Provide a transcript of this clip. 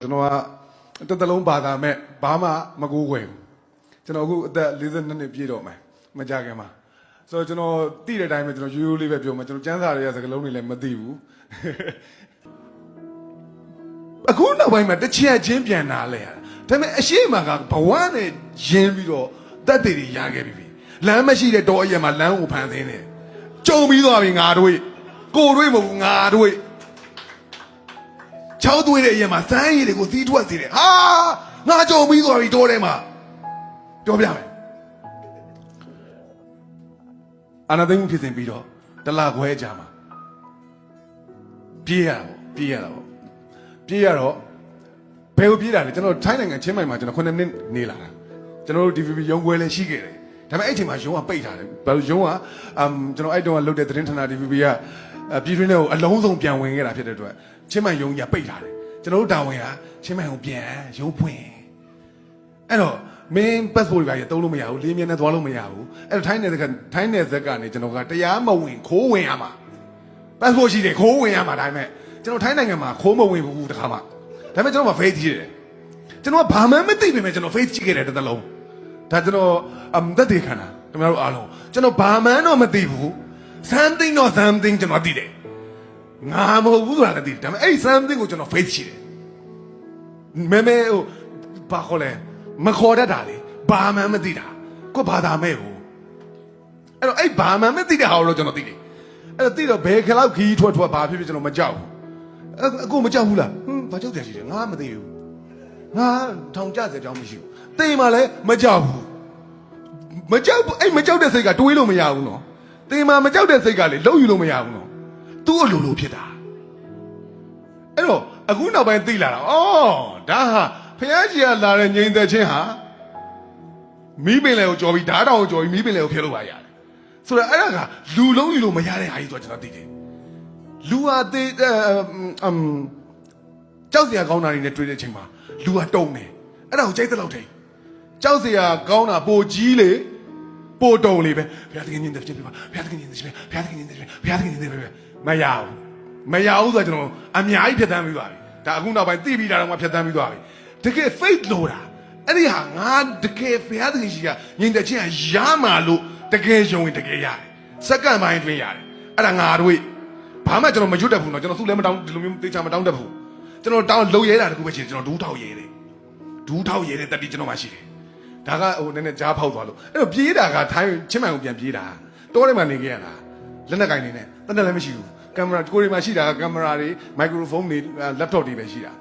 ကျွန်တော်ကတစ်သလုံးဘာသာမဲ့ဘာမှမကူးခွင့်ကျွန်တော်အခုအသက်42နှစ်ပြည့်တော့မယ်မကြခင်မှာဆိုတော့ကျွန်တော်သိတဲ့အတိုင်းပဲကျွန်တော်ရိုးရိုးလေးပဲပြောမှာကျွန်တော်စံစာတွေကစကားလုံးတွေလည်းမသိဘူးအခုနောက်ပိုင်းမှာတစ်ချက်ချင်းပြန်လာလဲရဒါပေမဲ့အရှိမကဘဝနဲ့ရင်းပြီးတော့တက်တွေရခဲ့ပြီလမ်းမရှိတဲ့တောအရက်မှာလမ်းကိုဖန်ဆင်းတယ်ကြုံပြီးသွားပြီငါတို့ကိုတွေမဟုတ်ငါတို့ချောင်းသွေးတဲ့အရင်မှာစမ်းရည်တွေကိုစီးထွက်စေတယ်ဟာငါကြုံပြီးသွားပြီတိုးထဲမှာပြောပြမယ်အနာသိမှုဖြစ်စဉ်ပြီးတော့တလခွဲကြာမှာပြေးရတော့ဘယ်ကိုပြေးတာလဲကျွန်တော်ထိုင်းနိုင်ငံချင်းမိုင်မှာကျွန်တော်9မိနစ်နေလာတာကျွန်တော်တို့ DVB ရုံးခွဲလည်းရှိခဲ့တယ်ဒါပေမဲ့အဲ့ချိန်မှာရုံးကပိတ်ထားတယ်ဘာလို့ရုံးကကျွန်တော်အဲ့တုန်းကလုပ်တဲ့သတင်းဌာန DVB ကပြည်တွင်းထဲကိုအလုံးစုံပြန်ဝင်ခဲ့တာဖြစ်တဲ့အတွက်ချင်းမိုင်ရုံးကြီးပိတ်ထားတယ်ကျွန်တော်တို့တာဝန်ကချင်းမိုင်ကိုပြန်ရုံးဖွင့်အဲ့တော့ main passport တွေပါရတုံးလို့မရဘူးလေးမြဲနဲ့သွားလို့မရဘူးအဲ့တော့ထိုင်းနယ်ဇက်ကနေကျွန်တော်ကတရားမဝင်ခိုးဝင်ရမှာ passport ရှိတယ်ခိုးဝင်ရမှာဒါပေမဲ့ကျွန်တော်ထိုင်းနိုင်ငံမှာခိုးမဝင်ဘူးတခါမှဒါပေမဲ့ကျွန်တော်မှာ face ကြည့်တယ်ကျွန်တော်ကဘာမှမသိပေမဲ့ကျွန်တော် face ကြည့်ခဲ့တယ်တစ်သလုံးဒါကျွန်တော်သက်သေခံတာခင်ဗျားတို့အားလုံးကျွန်တော်ဘာမှတော့မသိဘူး something တော့ something ကျွန်တော်သိတယ်ငါမဟုတ်ဘူးဆိုတာလည်းသိတယ်ဒါပေမဲ့အဲ့ something ကိုကျွန်တော် face ကြည့်တယ်မဲဟိုဘာခေါ်လဲမခေါ်တတ်တာလေဘာမှမသိတာကိုဘာသာမဲ့ဘူးအဲ့တော့အဲ့ဘာမှမသိတဲ့ဟာကိုတော့ကျွန်တော်သိတယ်အဲ့တော့သိတော့ဘယ်ခလောက်ခီးထွက်ဘာဖြစ်ဖြစ်ကျွန်တော်မကြောက်ဘူးအခုမကြောက်ဘူးလားဘာကြောက်တယ်ရှိတယ်ငါမသိဘူးငါထောင်ကြစကြောင်းမရှိဘူးသိမှလည်းမကြောက်ဘူးမကြောက်အဲ့မကြောက်တဲ့စိတ်ကတွေးလို့မရဘူးနော်သိမှမကြောက်တဲ့စိတ်ကလေလုံးယူလို့မရဘူးနော်သူ့အလိုလိုဖြစ်တာအဲ့တော့အခုနောက်ပိုင်းသိလာတာဒါဟာဖះကြီးကလာတဲ့ငြိမ်သက်ခြင်းဟာမီးပင်လေကိုကြော်ပြီးဓာတ်တောင်ကိုကြော်ပြီးမီးပင်လေကိုဖျက်လို့ပါရတယ်ဆိုတော့အဲ့ဒါကလူလုံးယူလို့မရတဲ့ဟာကြီးဆိုတော့ကျွန်တော်သိတယ်လူဟာကြောက်စရာကောင်းတာတွေနဲ့တွေ့တဲ့အချိန်မှာလူဟာတုံတယ်အဲ့ဒါကိုကြိုက်တဲ့လောက်ထိကြောက်စရာကောင်းတာပိုကြီးလေပိုတုံလေပဲဘုရားသခင်ညင်တဲ့ဖြစ်ပါဘုရားသခင်ညင်တဲ့ဖြစ်ဘုရားသခင်ညင်တဲ့ဖြစ်ဘုရားသခင်ညင်တဲ့ဖြစ်မရဘူးဆိုတော့ကျွန်တော်အများကြီးဖြတ်သန်းပြီးပါပြီဒါအခုနောက်ပိုင်းသိပြီးတာတော့မှဖြတ်သန်းပြီးသွားပြီတကယ် faith လို့တာအဲ့ဒီဟာငါတကယ်ဘုရားသခင်ရှိကညင်တဲ့ချင်းရမှာလို့တကယ်ယုံရင်တကယ်ရတယ်စက္ကန့်ပိုင်းတွင်ရတယ်အဲ့ဒါငါတို့ဘာမှကျွန်တော်မရွတ်တတ်ဘူးနော်ကျွန်တော်သူ့လည်းမတောင်းဒီလိုမျိုးသေချာမတောင်းတတ်ဘူးကျွန်တော်တောင်းလုံရဲတာတခုပဲရှိတယ်ကျွန်တော်ဒူးထောက်ရဲတယ်တက်ပြီးကျွန်တော်မှရှိတယ်ဒါကဟိုနည်းနည်းကြားဖောက်သွားလို့အဲ့တော့ပြေးတာကထိုင်းချင်းမှန်ကိုပြန်ပြေးတာတောထဲမှာနေခဲ့ရတာလက်နဲ့ကင်နေနဲ့တနက်လည်းမရှိဘူးကင်မရာကိုယ်တွေမှာရှိတာကင်မရာတွေမိုက်ခရိုဖုန်းတွေလပ်တော့တွေပဲရှိတာ